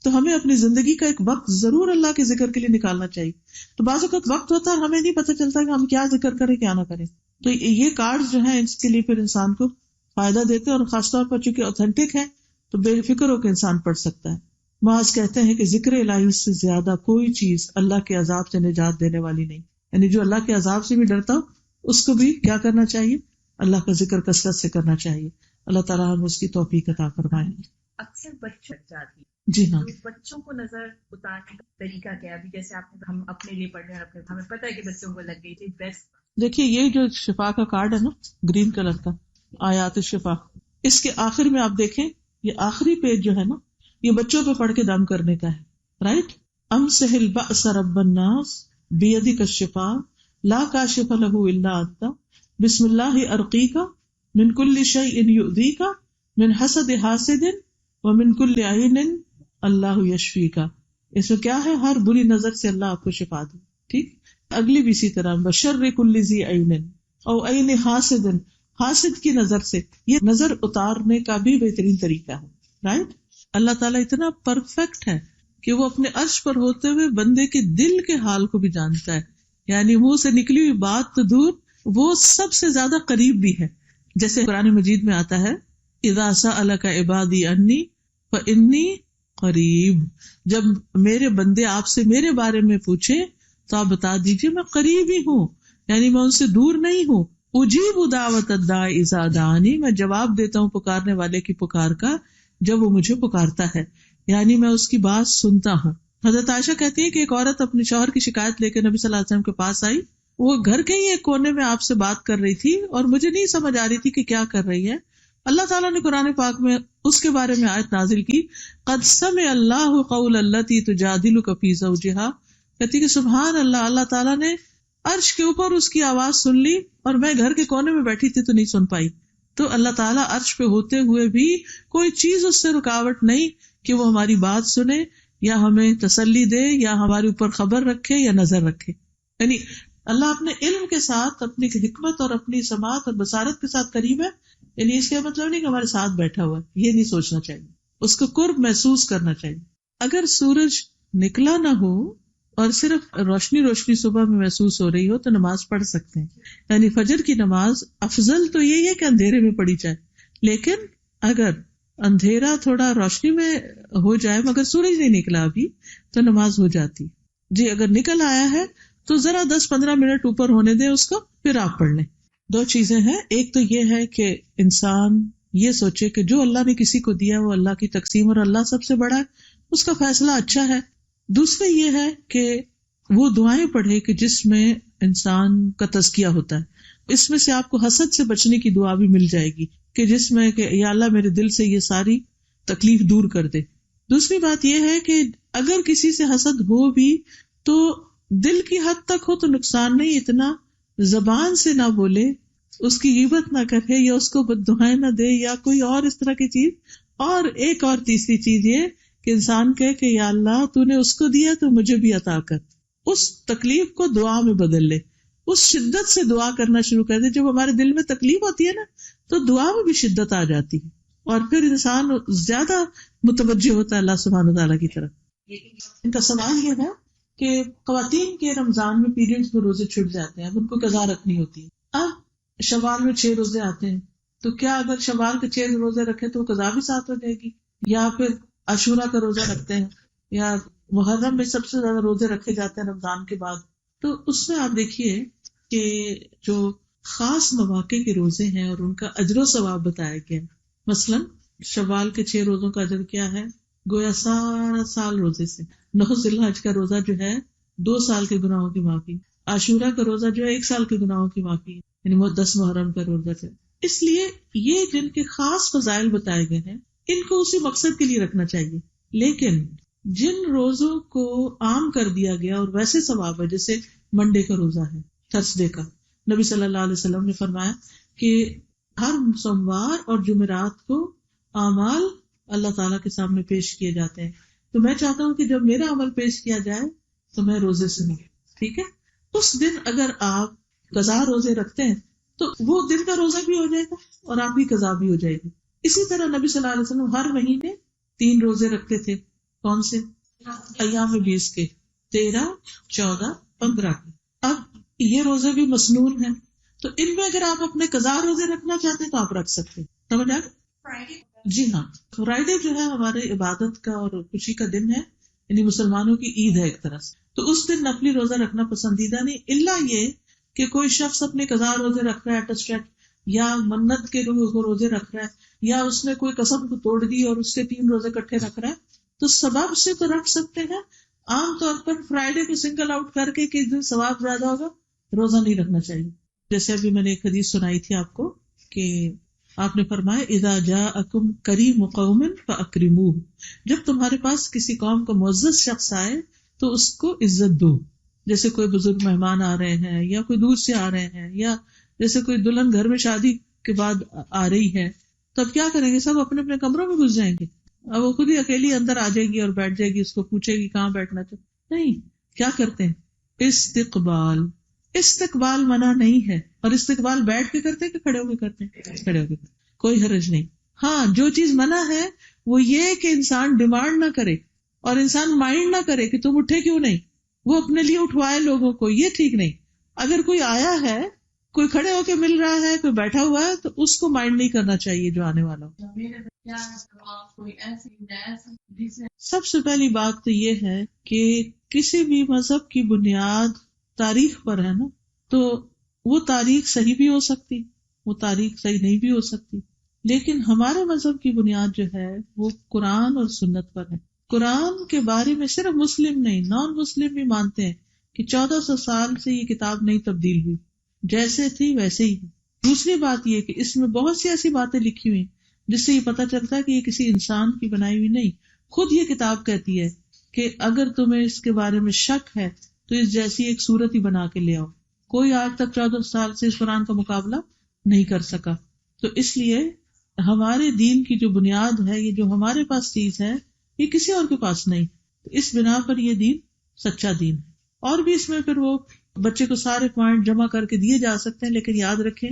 تو ہمیں اپنی زندگی کا ایک وقت ضرور اللہ کے ذکر کے لیے نکالنا چاہیے. تو بعض اوقات وقت ہوتا ہے اور ہمیں نہیں پتہ چلتا کہ ہم کیا ذکر کریں کیا نہ کریں. تو یہ کارڈ جو ہیں اس کے لیے پھر انسان کو فائدہ دیتے ہیں، اور خاص طور پر چونکہ اوتھینٹک ہے تو بے فکر ہو کے انسان پڑھ سکتا ہے. معاذ کہتے ہیں کہ ذکر الہی سے زیادہ کوئی چیز اللہ کے عذاب سے نجات دینے والی نہیں. یعنی جو اللہ کے عذاب سے بھی ڈرتا ہو اس کو بھی کیا کرنا چاہیے، اللہ کا ذکر کثرت سے کرنا چاہیے. اللہ تعالیٰ ہم اس کی توفیق عطا فرمائیں. اکثر بچوں جاتی، جی ہاں، بچوں کو نظر اتارنے کا طریقہ کیا ہے؟ جیسے ہم اپنے لیے پڑھ رہے ہیں، ہمیں پتہ ہے کہ بچوں کو لگ گئی تھی بیسٹ. دیکھیے یہ جو شفا کا کارڈ ہے نا، گرین کلر کا، آیات شفا، اس کے آخر میں آپ دیکھیں یہ آخری پیج جو ہے نا، یہ بچوں پہ پڑھ کے دم کرنے کا ہے. رائٹ، امسح البأس رب الناس بیدک الشفاء لا کاشف لہ الا انت بسم اللہ ارقیک من کل شیء یؤذیک من حسد حاسد ومن کل عین اللہ یشفیک. اس میں کیا ہے؟ ہر بری نظر سے اللہ آپ کو شفا دے. ٹھیک. اگلی بھی اسی طرح بشر کل ذی عین او عین حاسد، حاسد کی نظر سے. یہ نظر اتارنے کا بھی بہترین طریقہ ہے. رائٹ. اللہ تعالیٰ اتنا پرفیکٹ ہے کہ وہ اپنے عرش پر ہوتے ہوئے بندے کے دل کے حال کو بھی جانتا ہے. یعنی منہ سے نکلی ہوئی بات تو دور، وہ سب سے زیادہ قریب بھی ہے. جیسے قرآن مجید میں آتا ہے اذا سألک عبادی انی فانی قریب، جب میرے بندے آپ سے میرے بارے میں پوچھے تو آپ بتا دیجئے میں قریب ہی ہوں، یعنی میں ان سے دور نہیں ہوں. اجیب دعوت الداعی اذا دعانی، میں جواب دیتا ہوں پکارنے والے کی پکار کا جب وہ مجھے پکارتا ہے، یعنی میں اس کی بات سنتا ہوں. حضرت عائشہ کہتی ہے کہ ایک عورت اپنے شوہر کی شکایت لے کے نبی صلی اللہ علیہ وسلم کے پاس آئی. وہ گھر کے ہی ایک کونے میں آپ سے بات کر رہی تھی اور مجھے نہیں سمجھ آ رہی تھی کہ کیا کر رہی ہے. اللہ تعالیٰ نے قرآن پاک میں اس کے بارے میں آیت نازل کی قد سمع اللہ قول التی تجادلک فی زوجہا. کہتی کہ سبحان اللہ، اللہ تعالیٰ نے عرش کے اوپر اس کی آواز سن لی اور میں گھر کے کونے میں بیٹھی تھی تو نہیں سن پائی. تو اللہ تعالیٰ عرش پہ ہوتے ہوئے بھی کوئی چیز اس سے رکاوٹ نہیں کہ وہ ہماری بات سنے یا ہمیں تسلی دے یا ہمارے اوپر خبر رکھے یا نظر رکھے. یعنی اللہ اپنے علم کے ساتھ، اپنی حکمت اور اپنی سماعت اور بصارت کے ساتھ قریب ہے. یعنی اس کا مطلب نہیں کہ ہمارے ساتھ بیٹھا ہوا ہے، یہ نہیں سوچنا چاہیے. اس کو قرب محسوس کرنا چاہیے. اگر سورج نکلا نہ ہو اور صرف روشنی روشنی صبح میں محسوس ہو رہی ہو تو نماز پڑھ سکتے ہیں. یعنی فجر کی نماز افضل تو یہی ہے کہ اندھیرے میں پڑھی جائے، لیکن اگر اندھیرا تھوڑا روشنی میں ہو جائے مگر سورج نہیں نکلا ابھی تو نماز ہو جاتی. جی اگر نکل آیا ہے تو ذرا 10-15 منٹ اوپر ہونے دیں اس کو، پھر آپ پڑھ لیں. دو چیزیں ہیں، ایک تو یہ ہے کہ انسان یہ سوچے کہ جو اللہ نے کسی کو دیا وہ اللہ کی تقسیم اور اللہ سب سے بڑا ہے، اس کا فیصلہ اچھا ہے. دوسرا یہ ہے کہ وہ دعائیں پڑھے کہ جس میں انسان کا تزکیہ ہوتا ہے. اس میں سے آپ کو حسد سے بچنے کی دعا بھی مل جائے گی کہ جس میں کہ یا اللہ میرے دل سے یہ ساری تکلیف دور کر دے. دوسری بات یہ ہے کہ اگر کسی سے حسد ہو بھی تو دل کی حد تک ہو تو نقصان نہیں، اتنا زبان سے نہ بولے، اس کی غیبت نہ کرے یا اس کو بددعائیں نہ دے یا کوئی اور اس طرح کی چیز. اور ایک اور تیسری چیز یہ کہ انسان کہے کہ یا اللہ تو نے اس کو دیا تو مجھے بھی عطا کر. اس تکلیف کو دعا میں بدل لے، اس شدت سے دعا کرنا شروع کر دے. جب ہمارے دل میں تکلیف ہوتی ہے نا تو دعا میں بھی شدت آ جاتی ہے اور پھر انسان زیادہ متوجہ ہوتا ہے اللہ سبحانہ وتعالیٰ کی طرف. ان کا سوال یہ ہے کہ خواتین کے رمضان میں پیریڈز میں روزے چھٹ جاتے ہیں، اب ان کو قضا رکھنی ہوتی ہے. اب شوال میں 6 روزے آتے ہیں تو کیا اگر شوال کے 6 روزے رکھے تو قضا بھی ساتھ ہو جائے گی؟ یا پھر عاشورہ کا روزہ رکھتے ہیں یا محرم میں سب سے زیادہ روزے رکھے جاتے ہیں رمضان کے بعد. تو اس میں آپ دیکھیے کہ جو خاص مواقع کے روزے ہیں اور ان کا اجر و ثواب بتایا گیا. مثلاً شوال کے 6 روزوں کا اجر کیا ہے؟ گویا سارا سال روزے سے. 9 ذی الحج کا روزہ جو ہے 2 سال کے گناہوں کی معافی. عاشورہ کا روزہ جو ہے 1 سال کے گناہوں کی معافی، یعنی 10 محرم کا روزہ ہے. اس لیے یہ جن کے خاص فضائل بتائے گئے ہیں ان کو اسی مقصد کے لیے رکھنا چاہیے. لیکن جن روزوں کو عام کر دیا گیا اور ویسے ثواب ہے، جیسے منڈے کا روزہ ہے، تھرسڈے کا، نبی صلی اللہ علیہ وسلم نے فرمایا کہ ہر سوموار اور جمعرات کو اعمال اللہ تعالیٰ کے سامنے پیش کیے جاتے ہیں. تو میں چاہتا ہوں کہ جب میرا عمل پیش کیا جائے تو میں روزے سے ہوں. ٹھیک ہے، اس دن اگر آپ قضا روزے رکھتے ہیں تو وہ دن کا روزہ بھی ہو جائے گا اور آپ کی قضا بھی ہو جائے گی. اسی طرح نبی صلی اللہ علیہ وسلم ہر مہینے 3 روزے رکھتے تھے. کون سے؟ ایام 20 کے، 13، 14، 15 کے. اب یہ روزے بھی مسنون ہیں تو ان میں اگر آپ اپنے قضا روزے رکھنا چاہتے ہیں تو آپ رکھ سکتے ہیں. سمجھ آئے؟ جی ہاں، فرائیڈے جو ہے ہمارے عبادت کا اور خوشی کا دن ہے، یعنی مسلمانوں کی عید ہے ایک طرح سے. تو اس دن نفلی روزہ رکھنا پسندیدہ نہیں، الا یہ کہ کوئی شخص اپنے قضا روزے رکھ رہا ہے ایٹسٹیٹ، یا منت کے روزے رکھ رہا ہے، یا اس نے کوئی قسم کو توڑ دی اور اس کے 3 روزے اکٹھے رکھ رہا ہے تو سبب سے تو رکھ سکتے ہیں. عام طور پر فرائیڈے کو سنگل آؤٹ کر کے کہ اس دن ثواب زیادہ ہوگا روزہ نہیں رکھنا چاہیے. جیسے ابھی میں نے ایک حدیث سنائی تھی آپ کو کہ آپ نے فرمایا اذا جاءکم کریم قوم فاکرموہ، جب تمہارے پاس کسی قوم کا معزز شخص آئے تو اس کو عزت دو. جیسے کوئی بزرگ مہمان آ رہے ہیں یا کوئی دور سے آ رہے ہیں، یا جیسے کوئی دلہن گھر میں شادی کے بعد آ رہی ہے، تو اب کیا کریں گے؟ سب اپنے اپنے کمروں میں گھس جائیں گے. اب وہ خود ہی اکیلی اندر آ جائے گی اور بیٹھ جائے گی، اس کو پوچھے گی کہاں بیٹھنا چاہتے. نہیں، کیا کرتے ہیں؟ استقبال منع نہیں ہے. اور استقبال بیٹھ کے کرتے ہیں کہ کھڑے ہو کے کرتے ہیں؟ کھڑے ہو کے. کوئی حرج نہیں. ہاں، جو چیز منع ہے وہ یہ کہ انسان ڈیمانڈ نہ کرے اور انسان مائنڈ نہ کرے کہ تم اٹھے کیوں نہیں، وہ اپنے لیے اٹھوائے لوگوں کو، یہ ٹھیک نہیں. اگر کوئی آیا ہے، کوئی کھڑے ہو کے مل رہا ہے، کوئی بیٹھا ہوا ہے، تو اس کو مائنڈ نہیں کرنا چاہیے جو آنے والا ہو. سب سے پہلی بات تو یہ ہے کہ کسی بھی مذہب کی بنیاد تاریخ پر ہے نا، تو وہ تاریخ صحیح بھی ہو سکتی، وہ تاریخ صحیح نہیں بھی ہو سکتی. لیکن ہمارے مذہب کی بنیاد جو ہے وہ قرآن اور سنت پر ہے. قرآن کے بارے میں صرف مسلم نہیں، نان مسلم بھی مانتے ہیں کہ 1400 سال سے یہ کتاب نہیں تبدیل ہوئی، جیسے تھی ویسے ہی ہے. دوسری بات یہ کہ اس میں بہت سی ایسی باتیں لکھی ہوئی جس سے یہ پتہ چلتا ہے کہ یہ کسی انسان کی بنائی ہوئی نہیں. خود یہ کتاب کہتی ہے کہ اگر تمہیں اس کے بارے میں شک ہے تو اس جیسی ایک صورت ہی بنا کے لے آؤ. کوئی آج تک 14 سال سے اس قرآن کا مقابلہ نہیں کر سکا. تو اس لیے ہمارے دین کی جو بنیاد ہے، یہ جو ہمارے پاس چیز ہے، یہ کسی اور کے پاس نہیں. اس بنا پر یہ دین سچا دین ہے. اور بھی اس میں پھر وہ بچے کو سارے پوائنٹ جمع کر کے دیے جا سکتے ہیں، لیکن یاد رکھیں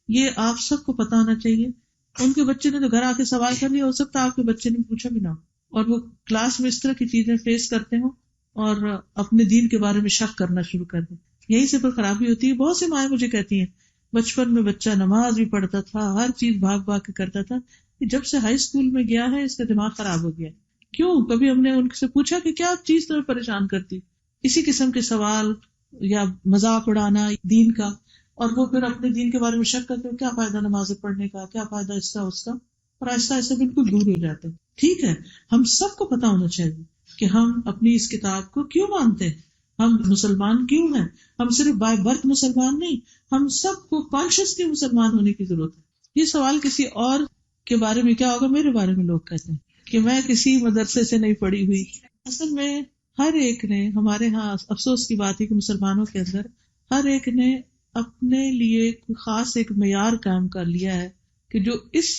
یہ آپ سب کو پتا ہونا چاہیے. ان کے بچے نے تو گھر آ کے سوال کر لیا، ہو سکتا ہے آپ کے بچے نے پوچھا بھی نہ ہو، اور وہ کلاس میں اس طرح کی چیزیں فیس کرتے ہوں اور اپنے دین کے بارے میں شک کرنا شروع کر دیں. یہیں سے پھر خرابی ہوتی ہے. بہت سی مائیں مجھے کہتی ہیں بچپن میں بچہ نماز بھی پڑھتا تھا، ہر چیز بھاگ بھاگ کے کرتا تھا، جب سے ہائی اسکول میں گیا ہے اس کا دماغ خراب ہو گیا. کیوں؟ کبھی ہم نے ان سے پوچھا کہ کیا چیز تمہیں پریشان کرتی؟ اسی قسم کے سوال یا مذاق اڑانا دین کا، اور وہ پھر اپنے دین کے بارے میں شک کرتے کیا فائدہ نماز پڑھنے کا، کیا فائدہ اس کا اس کا، اور آہستہ آہستہ بالکل دور ہو جاتے. ٹھیک ہے، ہم سب کو پتا ہونا چاہیے کہ ہم اپنی اس کتاب کو کیوں مانتے ہیں، ہم مسلمان کیوں ہیں. ہم صرف بائی برتھ مسلمان نہیں، ہم سب کو کانشیسلی مسلمان ہونے کی ضرورت ہے. یہ سوال کسی اور کے بارے میں کیا ہوگا، میرے بارے میں لوگ کہتے ہیں کہ میں کسی مدرسے سے نہیں پڑھی ہوئی. اصل میں ہر ایک نے، ہمارے ہاں افسوس کی بات ہے کہ مسلمانوں کے اندر ہر ایک نے اپنے لیے خاص ایک معیار قائم کر لیا ہے کہ جو اس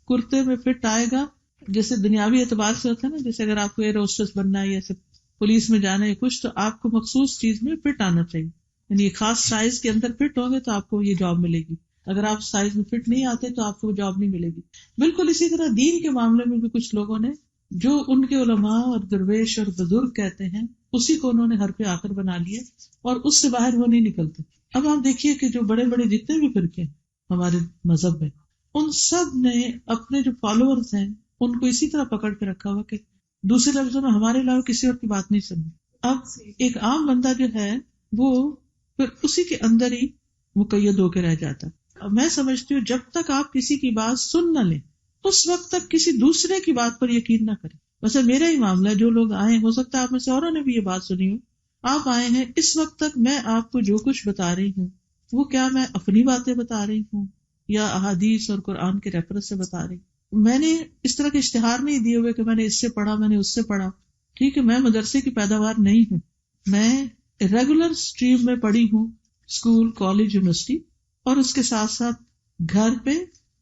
کرتے میں فٹ آئے گا. جیسے دنیاوی اعتبار سے ہوتا ہے نا، جیسے اگر آپ کو ایئر ہوسٹس بننا ہے یا پولیس میں جانا ہے کچھ، تو آپ کو مخصوص چیز میں فٹ آنا چاہیے، یعنی خاص سائز کے اندر فٹ ہوں گے تو آپ کو یہ جاب ملے گی. اگر آپ سائز میں فٹ نہیں آتے تو آپ کو وہ جاب نہیں ملے گی. بالکل اسی طرح دین کے معاملے میں بھی کچھ لوگوں نے جو ان کے علماء اور درویش اور بزرگ کہتے ہیں اسی کو انہوں نے حرف آخر بنا لیے اور اس سے باہر وہ نہیں نکلتے. اب آپ دیکھیے کہ جو بڑے بڑے جتنے بھی فرقے ہیں ہمارے مذہب میں، ان سب نے اپنے جو فالوورز ہیں ان کو اسی طرح پکڑ کے رکھا ہوا کہ دوسرے لفظوں میں ہمارے علاوہ کسی اور کی بات نہیں سننی. اب ایک عام بندہ جو ہے وہ پھر اسی کے اندر ہی مقید ہو کے رہ جاتا. اب میں سمجھتی ہوں جب تک آپ کسی کی بات سن نہ لیں اس وقت تک کسی دوسرے کی بات پر یقین نہ کریں. ویسے میرا ہی معاملہ ہے، جو لوگ آئے ہو سکتا ہے آپ میں سے اوروں نے بھی یہ بات سنی ہو، آپ آئے ہیں اس وقت تک میں آپ کو جو کچھ بتا رہی ہوں وہ کیا میں اپنی باتیں بتا رہی ہوں یا احادیث اور قرآن کے ریفرنس سے بتا رہی ہوں. میں نے اس طرح کے اشتہار نہیں دیے ہوئے کہ میں نے اس سے پڑھا، میں نے اس سے پڑھا. ٹھیک ہے، میں مدرسے کی پیداوار نہیں ہوں، میں ریگولر اسٹریم میں پڑھی ہوں، اسکول، کالج، یونیورسٹی، اور اس کے ساتھ ساتھ گھر پہ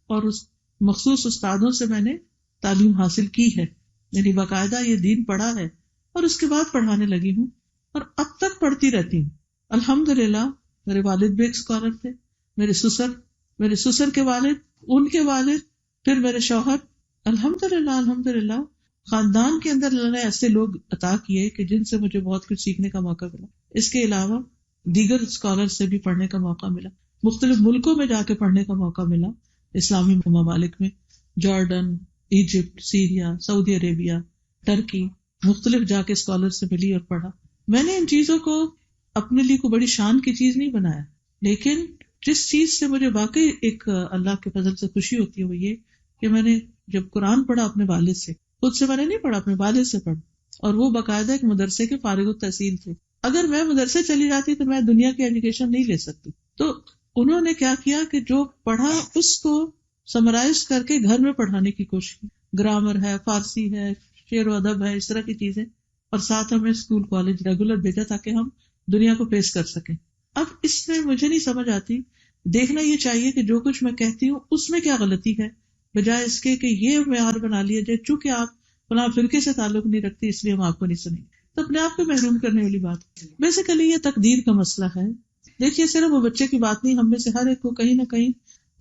اور اس مخصوص استادوں سے میں نے تعلیم حاصل کی ہے، یعنی باقاعدہ یہ دین پڑھا ہے اور اس کے بعد پڑھانے لگی ہوں اور اب تک پڑھتی رہتی ہوں. الحمدللہ میرے والد بھی ایک اسکالر تھے، میرے سسر کے والد، ان کے والد، پھر میرے شوہر. الحمدللہ خاندان کے اندر اللہ نے ایسے لوگ عطا کیے کہ جن سے مجھے بہت کچھ سیکھنے کا موقع ملا. اس کے علاوہ دیگر اسکالر سے بھی پڑھنے کا موقع ملا، مختلف ملکوں میں جا کے پڑھنے کا موقع ملا، اسلامی ممالک میں، جارڈن، ایجپٹ، سیریا، سعودی عربیہ، ٹرکی، مختلف جا کے اسکالر سے ملی اور پڑھا. میں نے ان چیزوں کو اپنے لیے کوئی بڑی شان کی چیز نہیں بنایا، لیکن جس چیز سے مجھے واقعی ایک اللہ کے فضل سے خوشی ہوتی ہے وہ یہ کہ میں نے جب قرآن پڑھا اپنے والد سے، خود سے میں نے نہیں پڑھا، اپنے والد سے پڑھا، اور وہ باقاعدہ ایک مدرسے کے فارغ التحصیل تھے. اگر میں مدرسے چلی جاتی تو میں دنیا کی ایجوکیشن نہیں لے سکتی. تو انہوں نے کیا کیا کہ جو پڑھا اس کو سمرائز کر کے گھر میں پڑھانے کی کوشش کی. گرامر ہے، فارسی ہے، شعر و ادب ہے، اس طرح کی چیزیں، اور ساتھ ہمیں اسکول کالج ریگولر بھیجا تاکہ ہم دنیا کو فیس کر سکیں. اب اس میں مجھے نہیں سمجھ آتی دیکھنا یہ چاہیے کہ جو کچھ میں کہتی ہوں اس میں کیا غلطی ہے، بجائے اس کے کہ یہ معیار بنا لیا جائے چونکہ آپ فلاں فرقے سے تعلق نہیں رکھتی اس لیے ہم آپ کو نہیں سنیں گے، تو اپنے آپ کو محروم کرنے والی بات ہے۔ بیسیکلی یہ تقدیر کا مسئلہ ہے۔ دیکھیے صرف وہ بچے کی بات نہیں، ہم میں سے ہر ایک کو کہیں نہ کہیں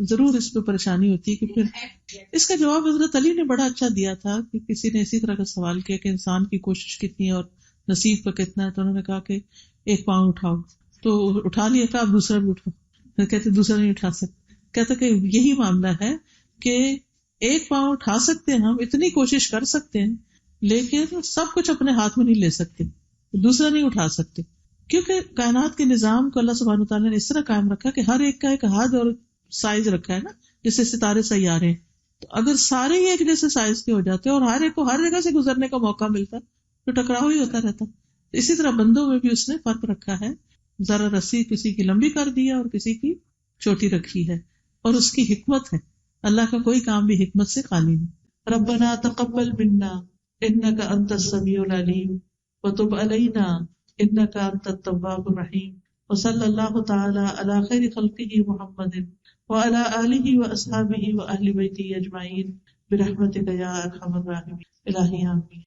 ضرور اس پہ پریشانی ہوتی ہے کہ پھر اس کا جواب حضرت علی نے بڑا اچھا دیا تھا کہ کسی نے اسی طرح کا سوال کیا کہ انسان کی کوشش کتنی ہے اور نصیب کا کتنا ہے، تو انہوں نے کہا کہ ایک پاؤں اٹھاؤ، تو اٹھا لیا، کہا اب دوسرا بھی اٹھاؤ، پھر کہتے دوسرا نہیں اٹھا سکتے، کہتا کہ یہی معاملہ ہے کہ ایک پاؤں اٹھا سکتے ہیں، ہم اتنی کوشش کر سکتے ہیں لیکن سب کچھ اپنے ہاتھ میں نہیں لے سکتے، دوسرا نہیں اٹھا سکتے، کیونکہ کائنات کے نظام کو اللہ سبحانہ وتعالیٰ نے اس طرح قائم رکھا کہ ہر ایک کا ایک حد اور سائز رکھا ہے نا، جیسے ستارے سیارے ہیں، تو اگر سارے ہی ایک جیسے سائز کے ہو جاتے اور ہر ایک کو ہر جگہ سے گزرنے کا موقع ملتا تو ٹکراؤ ہی ہوتا رہتا۔ اسی طرح بندوں میں بھی اس نے فرق رکھا ہے، ذرا رسی کسی کی لمبی کر دی ہے اور کسی کی چھوٹی رکھی ہے، اور اس کی حکمت ہے، اللہ کا کوئی کام بھی حکمت سے خالی نہیں۔ ربنا تقبل منا انک انت السمیع العلیم وتب علینا انک انت التواب الرحیم، وصلی اللہ تعالی علی خیر خلقہ محمد وعلی آلہ واصحابہ واہل بیتہ اجمعین برحمتک یا ارحم الراحمین، الہی آمین۔